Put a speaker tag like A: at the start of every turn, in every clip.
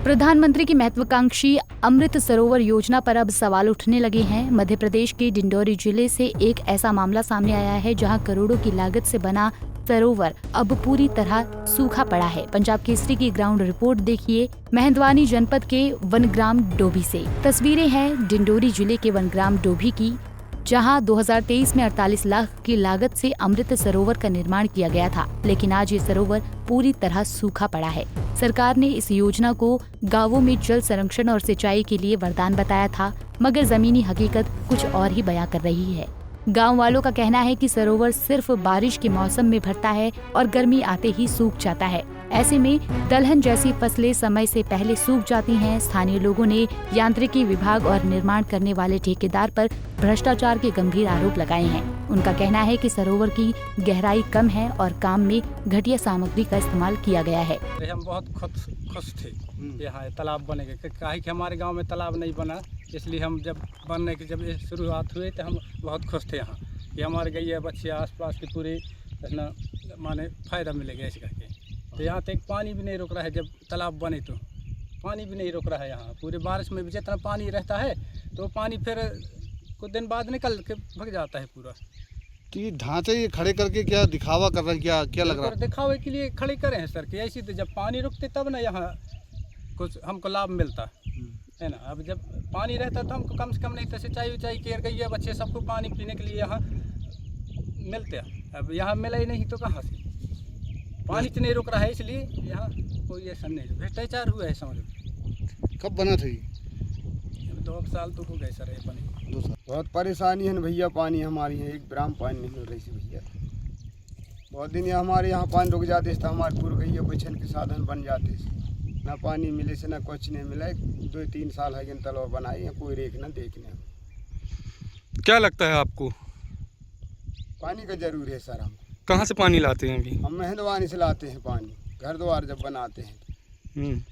A: प्रधानमंत्री की महत्वाकांक्षी अमृत सरोवर योजना पर अब सवाल उठने लगे हैं। मध्य प्रदेश के डिंडोरी जिले से एक ऐसा मामला सामने आया है जहां करोड़ों की लागत से बना सरोवर अब पूरी तरह सूखा पड़ा है। पंजाब केसरी की ग्राउंड रिपोर्ट देखिए मेहंदवानी जनपद के वनग्राम डोभी से। तस्वीरें हैं डिंडोरी जिले के वनग्राम डोभी की, जहां 2023 में 48 लाख की लागत से अमृत सरोवर का निर्माण किया गया था, लेकिन आज ये सरोवर पूरी तरह सूखा पड़ा है। सरकार ने इस योजना को गांवों में जल संरक्षण और सिंचाई के लिए वरदान बताया था, मगर जमीनी हकीकत कुछ और ही बयां कर रही है। गांव वालों का कहना है कि सरोवर सिर्फ बारिश के मौसम में भरता है और गर्मी आते ही सूख जाता है। ऐसे में दलहन जैसी फसलें समय से पहले सूख जाती हैं। स्थानीय लोगों ने यांत्रिकी विभाग और निर्माण करने वाले ठेकेदार पर भ्रष्टाचार के गंभीर आरोप लगाए हैं। उनका कहना है कि सरोवर की गहराई कम है और काम में घटिया सामग्री का इस्तेमाल किया गया है।
B: हम बहुत खुश थे यहाँ तालाब बनेगा, काहे कि हमारे गांव में तालाब नहीं बना, इसलिए हम जब बनने की जब शुरुआत हुई तो हम बहुत खुश थे यहाँ कि हमारे गैया बच्चे आसपास के पूरे माने फ़ायदा मिलेगा इस करके। तो यहाँ तक पानी भी नहीं रुक रहा है, जब तालाब बने तो पानी भी नहीं रुक रहा है। यहाँ पूरे बारिश में भी जितना पानी रहता है तो पानी फिर कुछ दिन बाद निकल के भग जाता है पूरा।
C: तो ये ढांचे ये खड़े करके क्या दिखावा कर रहे हैं, क्या लग रहा है?
B: दिखावे के लिए खड़े करे हैं सर कि ऐसी तो जब पानी रुकते तब ना यहाँ कुछ हमको लाभ मिलता है ना। अब जब पानी रहता तो हमको कम से कम नहीं तो सिंचाई उचाई केयर गई बच्चे सबको पानी पीने के लिए यहाँ मिलते। अब यहाँ मिला ही नहीं तो कहाँ से? पानी तो नहीं रुक रहा है, इसलिए यहाँ कोई ऐसा नहीं भ्रष्टाचार हुआ है समझ।
C: कब बना था ये?
B: 2 साल तो हो गए सर ये बने।
C: 2 साल।
D: बहुत परेशानी है भैया, पानी हमारी है एक ग्राम पानी नहीं मिल रही थी भैया। बहुत दिन हमारे यहाँ पानी रुक जाते तो हमारे पूरे गैया बचन के साधन बन जाते, ना पानी मिले से ना कुछ नहीं मिला। 2-3 साल है कि तलाब बनाए हैं, कोई रेख ना देखने।
E: क्या लगता है आपको?
D: पानी का जरूर है सर। हम
E: कहाँ से पानी लाते हैं अभी?
D: हम मेहंदवानी से लाते हैं पानी, घर द्वार जब बनाते हैं।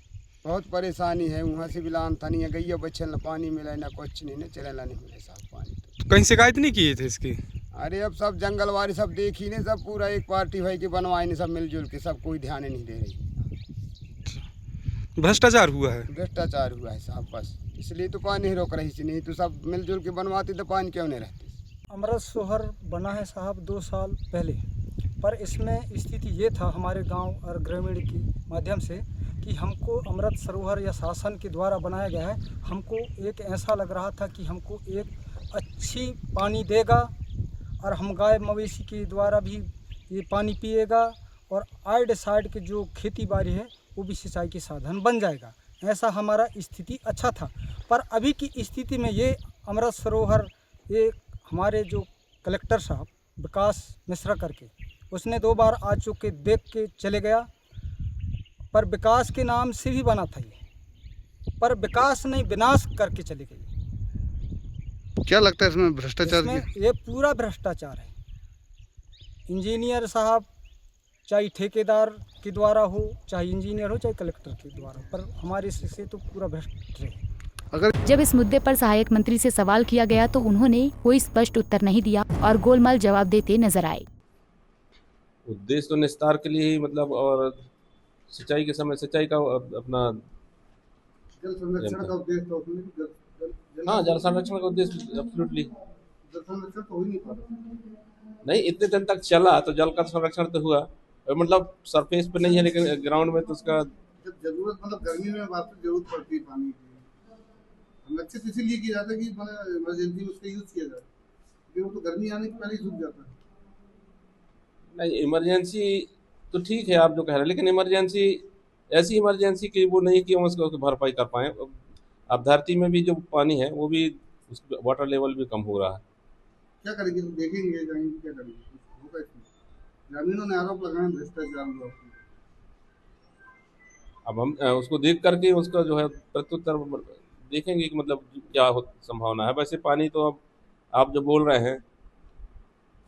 D: बहुत परेशानी है, वहाँ से भी लान था नहीं, गैया बच्चन ना पानी मिला ना कुछ नहीं, ना चलेला नहीं मिले साहब पानी।
E: तो कहीं शिकायत नहीं किए थे इसकी?
D: अरे अब सब जंगलवारी सब देखी ने, सब पूरा एक पार्टी भाई की बनवाई ने, सब मिलजुल के, सब कोई ध्यान नहीं दे रही।
E: भ्रष्टाचार हुआ है? भ्रष्टाचार
D: हुआ है साहब, बस इसलिए तो पानी रोक रही थी, नहीं तो सब मिलजुल के बनवाते तो पानी क्यों नहीं रहती।
F: अमृत सरोवर बना है साहब 2 साल पहले, पर इसमें स्थिति ये था हमारे गांव और ग्रामीण की माध्यम से कि हमको अमृत सरोवर या शासन के द्वारा बनाया गया है, हमको एक ऐसा लग रहा था कि हमको एक अच्छी पानी देगा और हम गाय मवेशी के द्वारा भी ये पानी पिएगा और आइड साइड के जो खेती बाड़ी है वो भी सिंचाई के साधन बन जाएगा। ऐसा हमारा स्थिति अच्छा था। पर अभी की स्थिति में ये अमृत सरोवर, ये हमारे जो कलेक्टर साहब विकास मिश्रा करके, उसने 2 बार आ चुके देख के चले गया, पर विकास के नाम से भी बना था ये, पर विकास नहीं विनाश करके चले गए।
C: क्या लगता है इसमें भ्रष्टाचार?
F: ये पूरा भ्रष्टाचार है। इंजीनियर साहब चाहे ठेकेदार के द्वारा हो, चाहे इंजीनियर हो, चाहे कलेक्टर के द्वारा, पर हमारे से तो पूरा भ्रष्ट है।
A: जब इस मुद्दे पर सहायक मंत्री से सवाल किया गया तो उन्होंने कोई स्पष्ट उत्तर नहीं दिया और गोलमाल जवाब देते नजर आए।
G: उद्देश्य तो निस्तार के लिए ही मतलब, और सिंचाई के समय सिंचाई का अपना
C: जल संरक्षण का उद्देश्य,
G: हाँ जल संरक्षण का उद्देश्य एब्सोल्युटली।
C: जल संरक्षण तो हो ही नहीं पा रहा।
G: नहीं, इतने दिन तक चला तो जल का संरक्षण तो हुआ, मतलब सरफेस पे नहीं है, लेकिन ग्राउंड में तो उसका
C: जब जरूरत, मतलब गर्मी में वास्तव जरूरत पड़ती है पानी की, लक्षित इसीलिए किया जाता है कि इमरजेंसी में उसका यूज किया जाए, क्योंकि वो तो गर्मी आने के पहले ही सूख जाता है।
G: नहीं, इमरजेंसी तो ठीक है आप जो कह रहे हैं, लेकिन इमरजेंसी ऐसी इमरजेंसी की वो नहीं कि हम उसको भरपाई कर पाएँ। अब धरती में भी जो पानी है वो भी वाटर लेवल भी कम हो रहा है।
C: क्या करेंगे? तो देखेंगे, जाएंगे, क्या करेंगे? होगा इसमें। ग्रामीणों ने आरोप लगाए भ्रष्टाचार हुआ।
G: अब हम उसको देख करके उसका जो है प्रत्युत्तर देखेंगे कि मतलब क्या संभावना है। वैसे पानी तो अब आप जो बोल रहे हैं,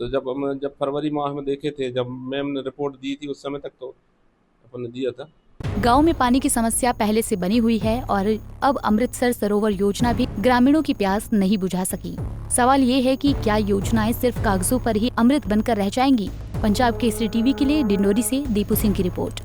G: तो जब फरवरी माह में देखे थे, जब मैम ने रिपोर्ट दी थी, उस समय तक तो अपन ने दिया था।
A: गांव में पानी की समस्या पहले से बनी हुई है और अब अमृतसर सरोवर योजना भी ग्रामीणों की प्यास नहीं बुझा सकी। सवाल ये है कि क्या योजनाएं सिर्फ कागजों पर ही अमृत बनकर रह जाएंगी? पंजाब केसरी टीवी के लिए डिंडोरी से दीपू सिंह की रिपोर्ट।